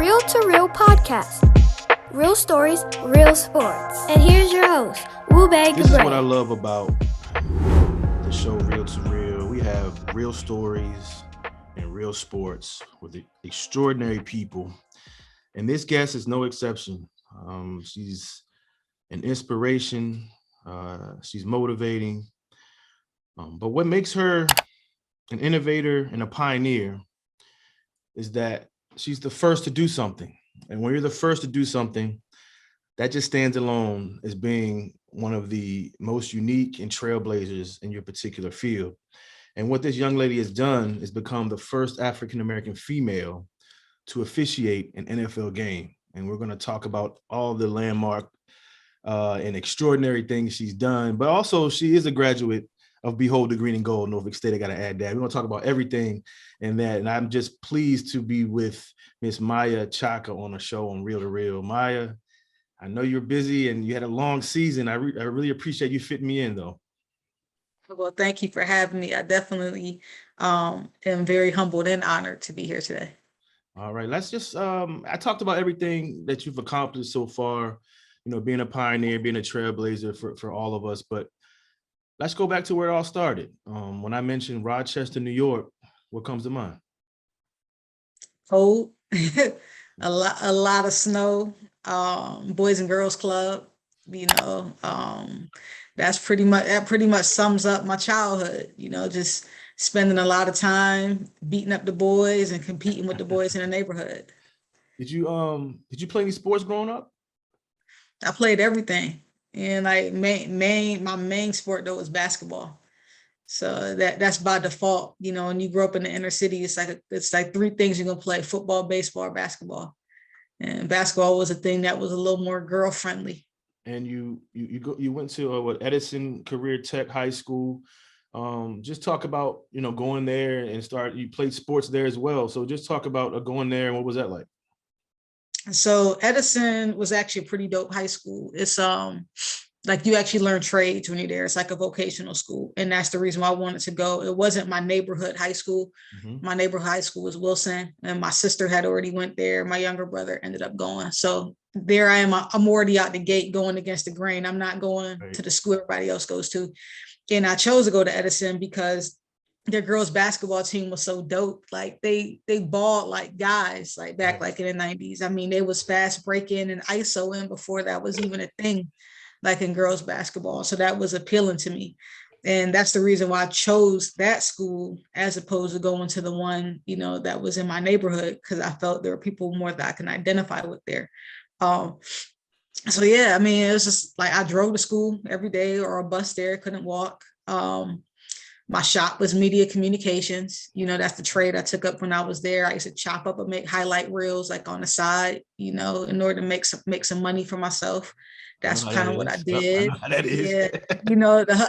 Reel to Reel podcast. Real stories, real sports. And here's your host, Wubeg. This is what I love about the show Reel to Reel. We have real stories and real sports with extraordinary people. And this guest is no exception. She's an inspiration. She's motivating. But what makes her an innovator and a pioneer is that she's the first to do something. And when you're the first to do something, that just stands alone as being one of the most unique and trailblazers in your particular field. And what this young lady has done is become the first African-American female to officiate an NFL game. And we're going to talk about all the landmark and extraordinary things she's done, but also she is a graduate of Behold the Green and Gold, Norfolk State. I got to add that. We're going to talk about everything in that. And I'm just pleased to be with Miss Maia Chaka on a show on Reel to Reel. Maia, I know you're busy and you had a long season. I really appreciate you fitting me in, though. Well, thank you for having me. I definitely am very humbled and honored to be here today. All right, let's just, I talked about everything that you've accomplished so far, you know, being a pioneer, being a trailblazer for all of us, but let's go back to where it all started. When I mentioned Rochester, New York, what comes to mind? Cold, a lot of snow, Boys and Girls Club, that pretty much sums up my childhood, just spending a lot of time beating up the boys and competing with the boys in the neighborhood. Did you play any sports growing up? I played everything. And my main sport though was basketball. So that's by default, when you grow up in the inner city, it's like three things you're gonna play: football, baseball, or basketball. And basketball was a thing that was a little more girl friendly. And you went to Edison Career Tech High School. Just talk about going there and you played sports there as well. So just talk about going there and what was that like? So Edison was actually a pretty dope high school. It's like you actually learn trades when you're there. It's like a vocational school. And that's the reason why I wanted to go. It wasn't my neighborhood high school. Mm-hmm. My neighborhood high school was Wilson. And my sister had already went there. My younger brother ended up going. So there I am. I'm already out the gate going against the grain. I'm not going to the school everybody else goes to. And I chose to go to Edison because their girls basketball team was so dope. Like they balled like guys, like back like in the 90s. I mean, they was fast breaking and ISO-ing before that was even a thing, like in girls basketball. So that was appealing to me. And that's the reason why I chose that school as opposed to going to the one, that was in my neighborhood, because I felt there were people more that I can identify with there. So yeah, I mean, it was just like I drove to school every day or a bus there, couldn't walk. My shop was media communications. That's the trade I took up when I was there. I used to chop up and make highlight reels like on the side, in order to make some money for myself. That's kind of what I did. That is. Yeah.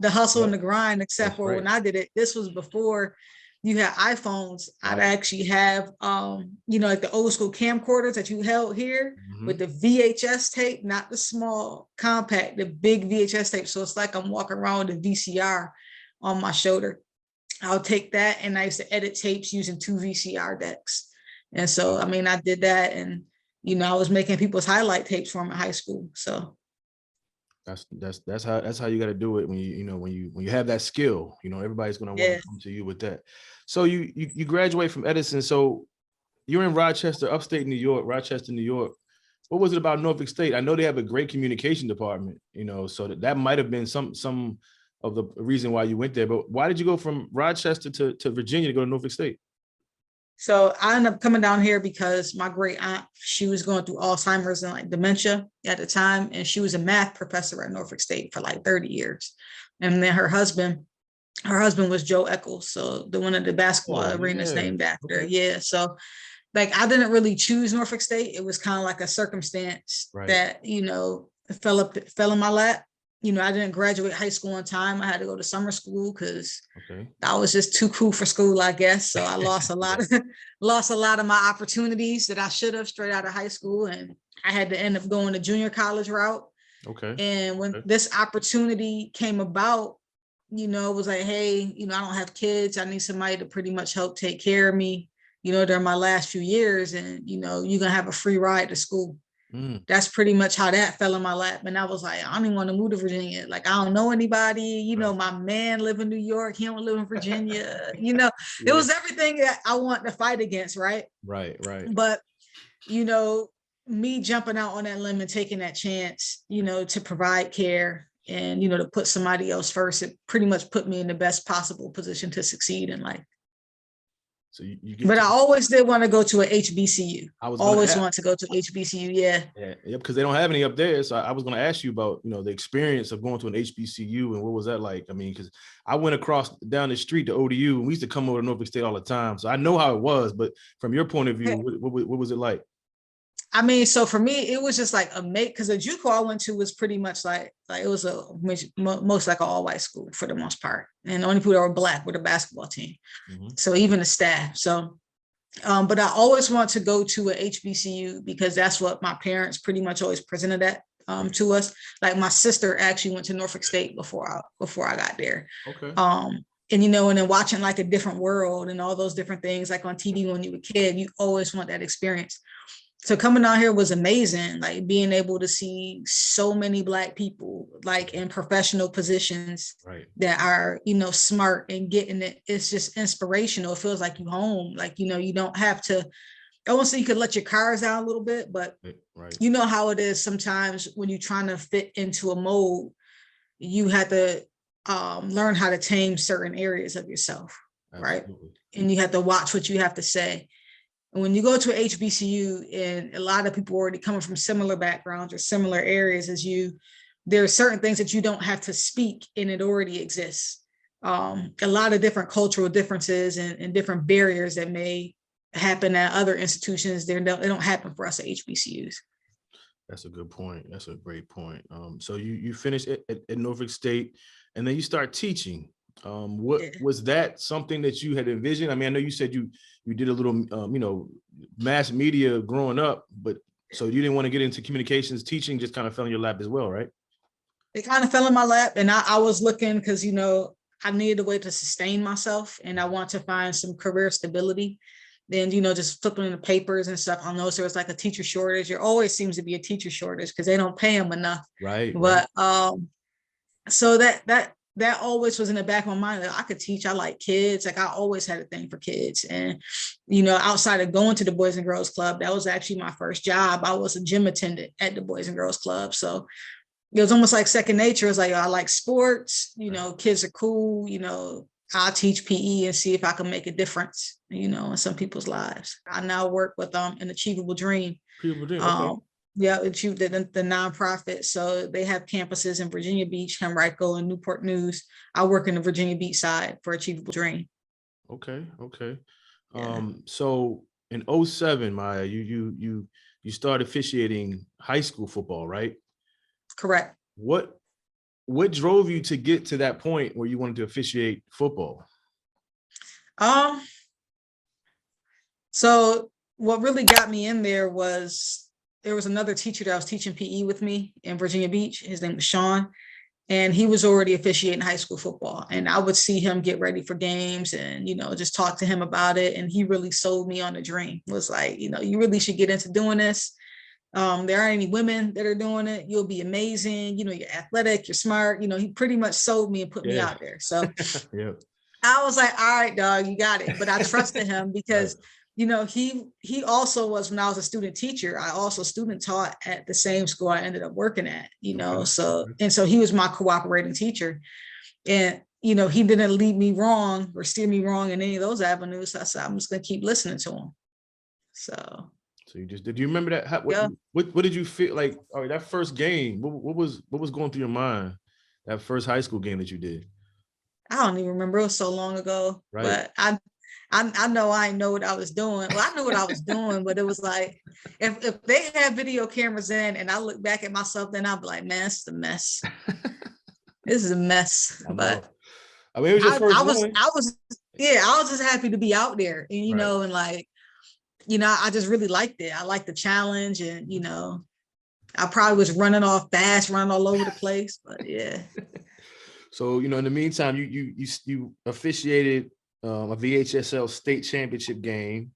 The hustle and the grind, except for when I did it, this was before you had iPhones. I'd actually have, like the old school camcorders that you held here with the VHS tape, not the small compact, the big VHS tape. So it's like I'm walking around with a VCR on my shoulder. I'll take that, and I used to edit tapes using 2 VCR decks. And so, I mean, I did that, and I was making people's highlight tapes for them in high school. So that's how you got to do it when you have that skill. Everybody's going to want to come to you with that. So you graduate from Edison. So you're in Rochester, upstate New York, Rochester, New York. What was it about Norfolk State? I know they have a great communication department, so that might have been some of the reason why you went there, but why did you go from Rochester to Virginia to go to Norfolk State? So I ended up coming down here because my great aunt, she was going through Alzheimer's and like dementia at the time. And she was a math professor at Norfolk State for like 30 years. And then her husband was Joe Eccles. So the one of the basketball arenas named after. Okay. Yeah. So like, I didn't really choose Norfolk State. It was kind of like a circumstance that, fell in my lap. I didn't graduate high school on time. I had to go to summer school because I was just too cool for school, I guess. So I lost a lot of my opportunities that I should have straight out of high school. And I had to end up going the junior college route. Okay. And when this opportunity came about, it was like, hey, I don't have kids. I need somebody to pretty much help take care of me. during my last few years, and, you're going to have a free ride to school. Mm. That's pretty much how that fell in my lap. And I was like, I don't even want to move to Virginia. Like, I don't know anybody, my man live in New York. He don't live in Virginia. It was everything that I want to fight against. Right. Right. But, me jumping out on that limb and taking that chance, to provide care and, to put somebody else first, it pretty much put me in the best possible position to succeed in life. So I always did want to go to a HBCU. I was always want to go to HBCU. Yeah. Because they don't have any up there. So I was going to ask you about, the experience of going to an HBCU and what was that like? I mean, because I went across down the street to ODU and we used to come over to Norfolk State all the time. So I know how it was, but from your point of view, what was it like? I mean, so for me, it was just like because the JUCO I went to was pretty much like it was most like an all-white school for the most part. And the only people that were Black were the basketball team. Mm-hmm. So even the staff. So, but I always want to go to a HBCU because that's what my parents pretty much always presented that to us. Like my sister actually went to Norfolk State before I got there. Okay. And, and then watching like a different world and all those different things like on TV when you were a kid, you always want that experience. So coming out here was amazing, like being able to see so many Black people like in professional positions that are, smart and getting it. It's just inspirational. It feels like you home. Like, you don't have to, I won't say you could let your cars out a little bit, but you know how it is sometimes when you're trying to fit into a mold, you have to learn how to tame certain areas of yourself. Absolutely. Right. And you have to watch what you have to say. And when you go to a HBCU and a lot of people already coming from similar backgrounds or similar areas as you, there are certain things that you don't have to speak and it already exists. A lot of different cultural differences and different barriers that may happen at other institutions, they don't happen for us at HBCUs. That's a good point. That's a great point. So you finished at Norfolk State and then you start teaching. Was that something that you had envisioned? I mean, I know you said you did a little, mass media growing up, but so you didn't want to get into communications. Teaching just kind of fell in your lap as well, right? It kind of fell in my lap, and I was looking because I needed a way to sustain myself, and I want to find some career stability. Then just flipping in the papers and stuff, I noticed there was like a teacher shortage. There always seems to be a teacher shortage because they don't pay them enough. Right. But so that always was in the back of my mind. Like I could teach. I like kids. Like I always had a thing for kids. And, outside of going to the Boys and Girls Club, that was actually my first job. I was a gym attendant at the Boys and Girls Club. So it was almost like second nature. It was like, I like sports, kids are cool, I'll teach PE and see if I can make a difference, in some people's lives. I now work with an Achievable Dream. Okay. Yeah, achieved the nonprofit. So they have campuses in Virginia Beach, Henrico, and Newport News. I work in the Virginia Beach side for Achievable Dream. Okay. Yeah. So in 2007, Maia, you started officiating high school football, right? Correct. What drove you to get to that point where you wanted to officiate football? So what really got me in there was there was another teacher that was teaching PE with me in Virginia Beach. His name was Sean, and he was already officiating high school football. And I would see him get ready for games and, just talk to him about it. And he really sold me on the dream. It was like, you really should get into doing this. There aren't any women that are doing it. You'll be amazing. You're athletic, you're smart. He pretty much sold me and put me out there. So yeah. I was like, all right, dog, you got it. But I trusted him because he also was, when I was a student teacher, I also student taught at the same school I ended up working at, so he was my cooperating teacher. And, he didn't lead me wrong or steer me wrong in any of those avenues. So I said, I'm just going to keep listening to him. So you just did. You remember that? What did you feel like? All right, that first game, what was going through your mind? That first high school game that you did? I don't even remember. It was so long ago, right. But I know I know what I was doing. Well, I knew what I was doing, but it was like, if they had video cameras in and I look back at myself, then I'll be like, man, this is a mess. This is a mess. But I mean, it was your first one. I was just happy to be out there and, and like, I just really liked it. I liked the challenge and, I probably was running off fast, running all over the place, but yeah. So, in the meantime, you officiated a VHSL state championship game.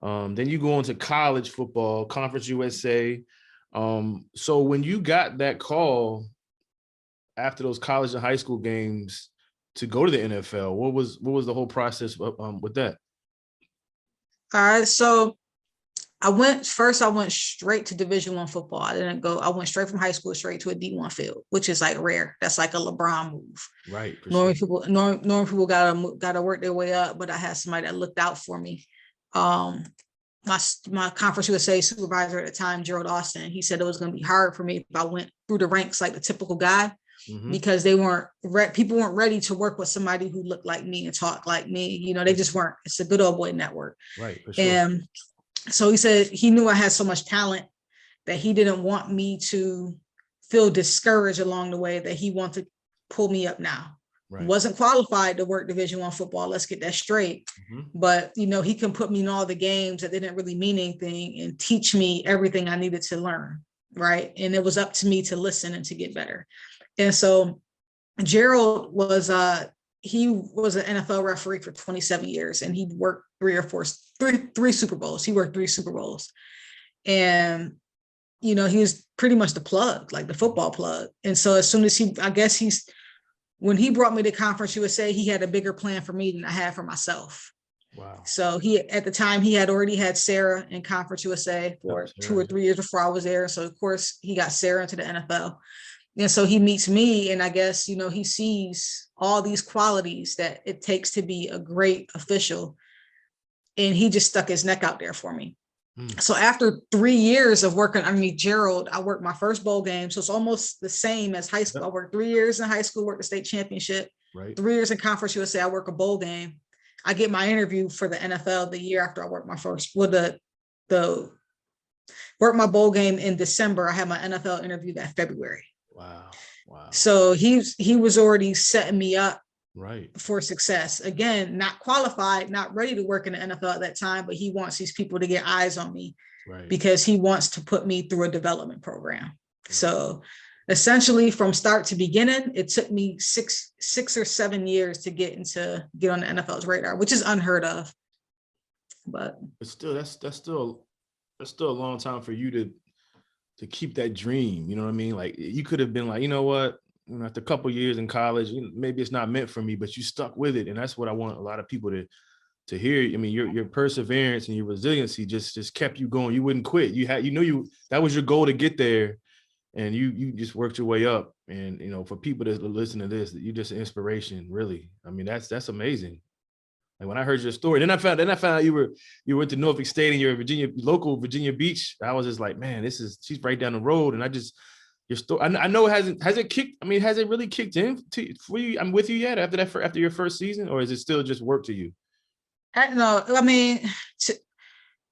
Then you go into college football, Conference USA. So when you got that call after those college and high school games to go to the NFL, what was the whole process with that? All right, so I went straight to Division I football. I went straight from high school straight to a D1 field, which is like rare. That's like a LeBron move. Right. Normally people gotta work their way up, but I had somebody that looked out for me. My Conference USA supervisor at the time, Gerald Austin, he said it was going to be hard for me if I went through the ranks like the typical guy, because people weren't ready to work with somebody who looked like me and talked like me. You know, they just weren't. It's a good old boy network. Right. For sure. And so he said he knew I had so much talent that he didn't want me to feel discouraged along the way, that he wanted to pull me up now. Right. Wasn't qualified to work Division I football. Let's get that straight. But, you know, he can put me in all the games that didn't really mean anything and teach me everything I needed to learn. Right. And it was up to me to listen and to get better. And so Gerald was he was an NFL referee for 27 years, and he worked three Super Bowls. He worked 3 Super Bowls. And, you know, he was pretty much the plug, like the football plug. And so as soon as when he brought me to Conference USA, he had a bigger plan for me than I had for myself. Wow. So at the time, he had already had Sarah in Conference USA for 2 or 3 years before I was there. So of course he got Sarah into the NFL. And so he meets me, and I guess, you know, he sees all these qualities that it takes to be a great official. And he just stuck his neck out there for me. So after 3 years of working underneath Gerald, I worked my first bowl game. So it's almost the same as high school. I worked 3 years in high school, worked the state championship, right. 3 years in Conference USA, I work a bowl game. I get my interview for the NFL the year after I worked my first, worked my bowl game in December. I had my NFL interview that February. Wow. So he was already setting me up right for success. Again, not qualified, not ready to work in the NFL at that time, but he wants these people to get eyes on me, right, because he wants to put me through a development program. Right. So essentially from start to beginning, it took me six or 7 years to get on the NFL's radar, which is unheard of. But still, that's still a long time for you to keep that dream. You know what I mean? Like, you could have been like, you know what, after a couple of years in college, maybe it's not meant for me, but you stuck with it. And that's what I want a lot of people to hear. I mean, your perseverance and your resiliency just kept you going. You wouldn't quit. That was your goal to get there, and you just worked your way up. And, you know, for people that listen to this, you're just an inspiration, really. I mean, that's amazing. Like, when I heard your story, then I found out you went to Norfolk State and you're local Virginia Beach. I was just like, man, she's right down the road. And your story, I know has it really kicked in for you? I'm with you yet after your first season, or is it still just work to you? No, I mean,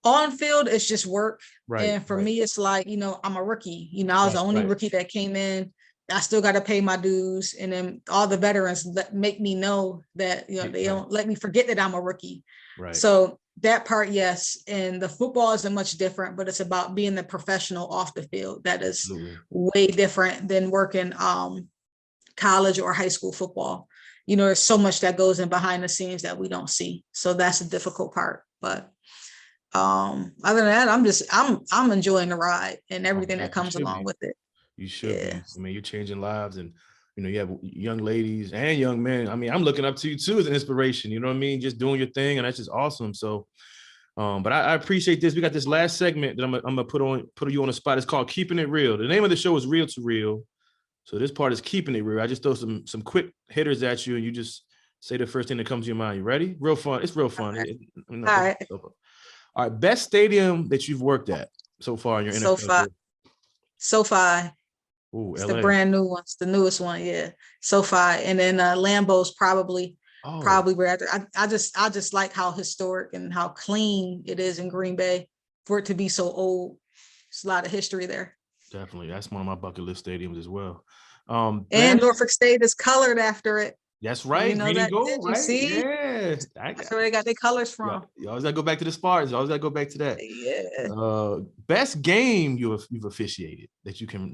on field, it's just work. Right. And for me, it's like, you know, I'm a rookie. You know, I was the only rookie that came in. I still got to pay my dues. And then all the veterans make me know that, you know, they don't let me forget that I'm a rookie. Right. So that part, yes. And the football isn't much different, but it's about being the professional off the field. That is Absolutely. Way different than working college or high school football. You know, there's so much that goes in behind the scenes that we don't see. So that's the difficult part. But other than that, I'm enjoying the ride and everything that comes along with it. You should be. I mean, you're changing lives, and, you know, you have young ladies and young men. I mean, I'm looking up to you too as an inspiration. You know what I mean? Just doing your thing, and that's just awesome. So, but I appreciate this. We got this last segment that I'm gonna put you on the spot. It's called Keeping It Real. The name of the show is Real to Real. So this part is Keeping It Real. I just throw some quick hitters at you, and you just say the first thing that comes to your mind. You ready? Real fun. It's real fun. All right. All right. Best stadium that you've worked at so far in your NFL? SoFi. Ooh, it's the brand new one. It's the newest one, yeah. SoFi, and then Lambeau's probably where I just like how historic and how clean it is in Green Bay for it to be so old. There's a lot of history there. Definitely, that's one of my bucket list stadiums as well. And Norfolk State is colored after it. That's right. You know Green and gold, did you right? See? Yeah. That's where they got their colors from. You always gotta go back to the Spartans. You always gotta go back to that. Yeah. Best game you've officiated that you can.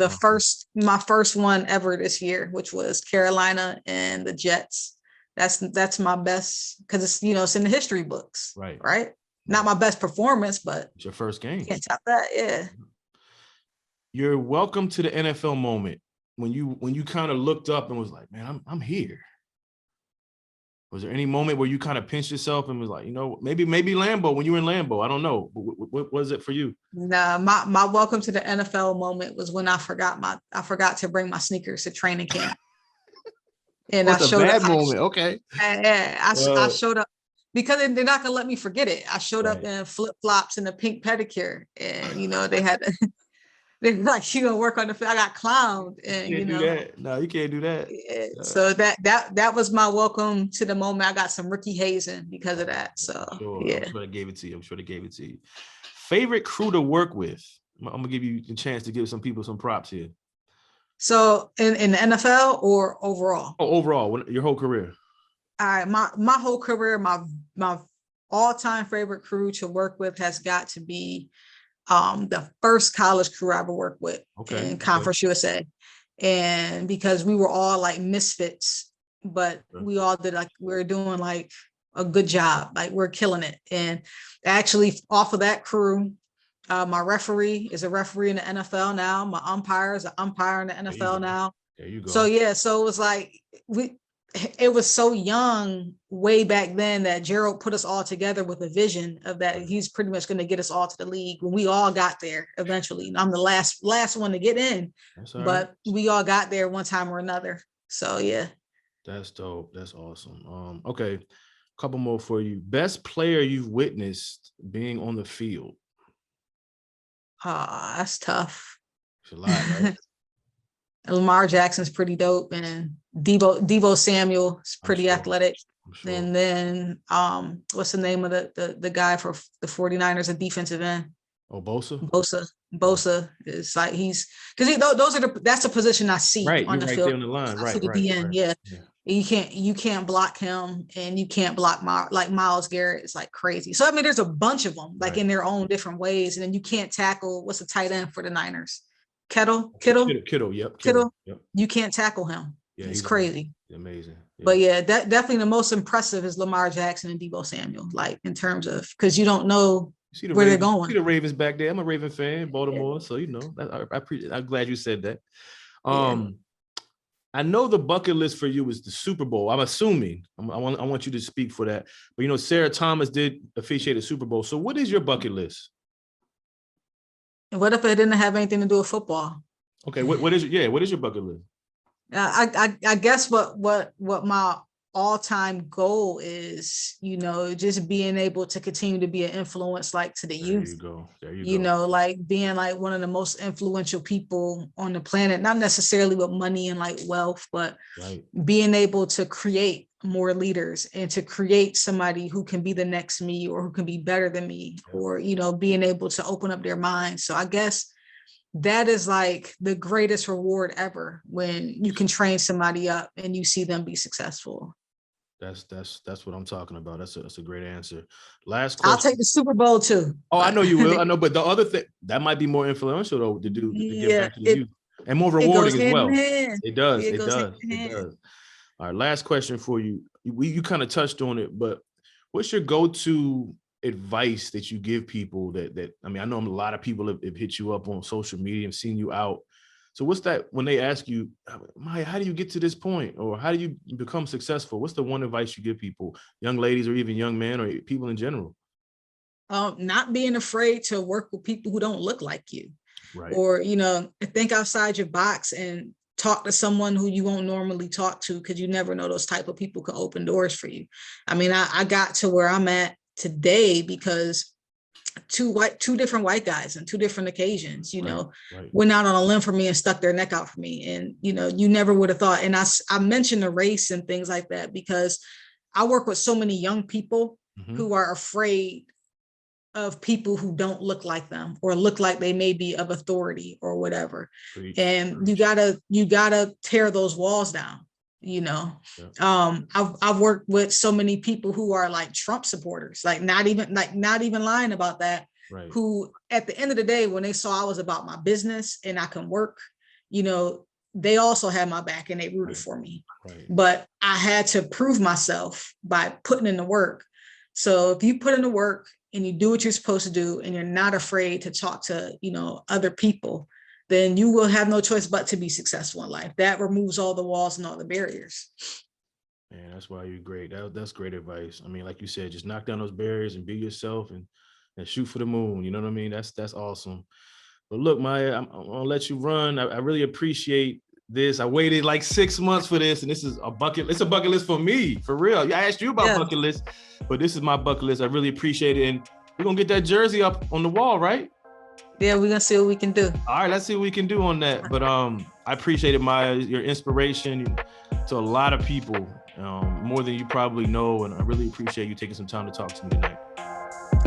My first one ever this year, which was Carolina and the Jets. That's my best, because it's, you know, it's in the history books. Right. Right. Not my best performance, but it's your first game. Can't top that. Yeah. You're welcome to the NFL moment when you kind of looked up and was like, man, I'm here. Was there any moment where you kind of pinched yourself and was like, maybe Lambeau, when you were in Lambeau, I don't know. What was it for you? Nah, my welcome to the NFL moment was when I forgot to bring my sneakers to training camp. And I showed up. Moment. Okay. I showed up because they're not gonna let me forget it. I showed up in flip-flops and a pink pedicure, and they had they're like, you gonna work on the field. I got clowned, and you can't do that. No, you can't do that. So that was my welcome to the moment. I got some Ricky hazing because of that. So yeah, I'm sure they gave it to you. Favorite crew to work with? I'm gonna give you the chance to give some people some props here. So in the NFL or overall? Oh, overall, your whole career. All right, my whole career, my all-time favorite crew to work with has got to be the first college crew I ever worked with in Conference USA. And because we were all like misfits, but we all did we were doing like a good job, like we're killing it. And actually off of that crew, my referee is a referee in the NFL now. My umpire is an umpire in the NFL now. There you go. So yeah, so it was like it was so young way back then that Gerald put us all together with a vision of that he's pretty much going to get us all to the league when we all got there eventually. I'm the last one to get in, but we all got there one time or another. So yeah. That's dope. That's awesome. Okay. A couple more for you. Best player you've witnessed being on the field. That's tough. It's a lot, right? Lamar Jackson's pretty dope, and Deebo Samuel is pretty athletic. Sure. And then what's the name of the guy for the 49ers, a defensive end? Oh, Bosa? Bosa is like because that's a position I see on the field. There on the line. I see the DN, yeah. You can't block him, and you can't block Myles Garrett. It's like crazy. So I mean, there's a bunch of them in their own different ways, and then you can't tackle. What's the tight end for the Niners? Kittle. Yep. Kittle. Yep. You can't tackle him. Yeah, he's crazy. Amazing. Yeah. But yeah, that definitely the most impressive is Lamar Jackson and Deebo Samuel. Like in terms of because you don't know where they're going. See the Ravens back there. I'm a Raven fan, Baltimore. So I'm glad you said that. I know the bucket list for you is the Super Bowl. I'm assuming. I want you to speak for that. But Sarah Thomas did officiate a Super Bowl. So what is your bucket list? And what if it didn't have anything to do with football? Okay, what is your bucket list? I guess what my all-time goal is, just being able to continue to be an influence to the youth. There you go. Like being like one of the most influential people on the planet, not necessarily with money and wealth, but being able to create more leaders and to create somebody who can be the next me or who can be better than me, or being able to open up their minds. So I guess that is the greatest reward ever, when you can train somebody up and you see them be successful. That's what I'm talking about. That's a great answer. Last question. I'll take the Super Bowl too. Oh, I know you will. I know, but the other thing that might be more influential though to do to get back to the youth, and more rewarding as well. It does. It does. All right, last question for you. You kind of touched on it, but what's your go-to advice that you give people that I know a lot of people have hit you up on social media and seen you out. So what's that when they ask you, Maia, how do you get to this point? Or how do you become successful? What's the one advice you give people, young ladies or even young men or people in general? Not being afraid to work with people who don't look like you. Right. Or, think outside your box and talk to someone who you won't normally talk to, because you never know those type of people can open doors for you. I got to where I'm at today because two different white guys on two different occasions, went out on a limb for me and stuck their neck out for me. And, you never would have thought. And I mentioned the race and things like that because I work with so many young people who are afraid of people who don't look like them or look like they may be of authority or whatever. And you gotta tear those walls down. I've worked with so many people who are Trump supporters, not even lying about that, who at the end of the day, when they saw I was about my business and I can work, they also had my back and they rooted for me. But I had to prove myself by putting in the work. So if you put in the work and you do what you're supposed to do, and you're not afraid to talk to, other people, then you will have no choice but to be successful in life. That removes all the walls and all the barriers. Man, that's why you're great. That's great advice. I mean, like you said, just knock down those barriers and be yourself and shoot for the moon. You know what I mean? That's awesome. But look, Maia, I'm gonna let you run. I really appreciate this. I waited like 6 months for this, and this is it's a bucket list for me, for real. I asked you about bucket list, but this is my bucket list. I really appreciate it. And we're gonna get that jersey up on the wall, right? Yeah, we're gonna see what we can do. All right, let's see what we can do on that. But I appreciate it, Maia, your inspiration to a lot of people, more than you probably know. And I really appreciate you taking some time to talk to me tonight.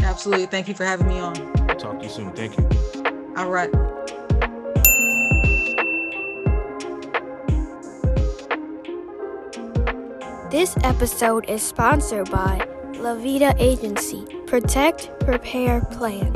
Absolutely. Thank you for having me on. I'll talk to you soon. Thank you. All right. This episode is sponsored by La Vida Agency. Protect, Prepare, Plan.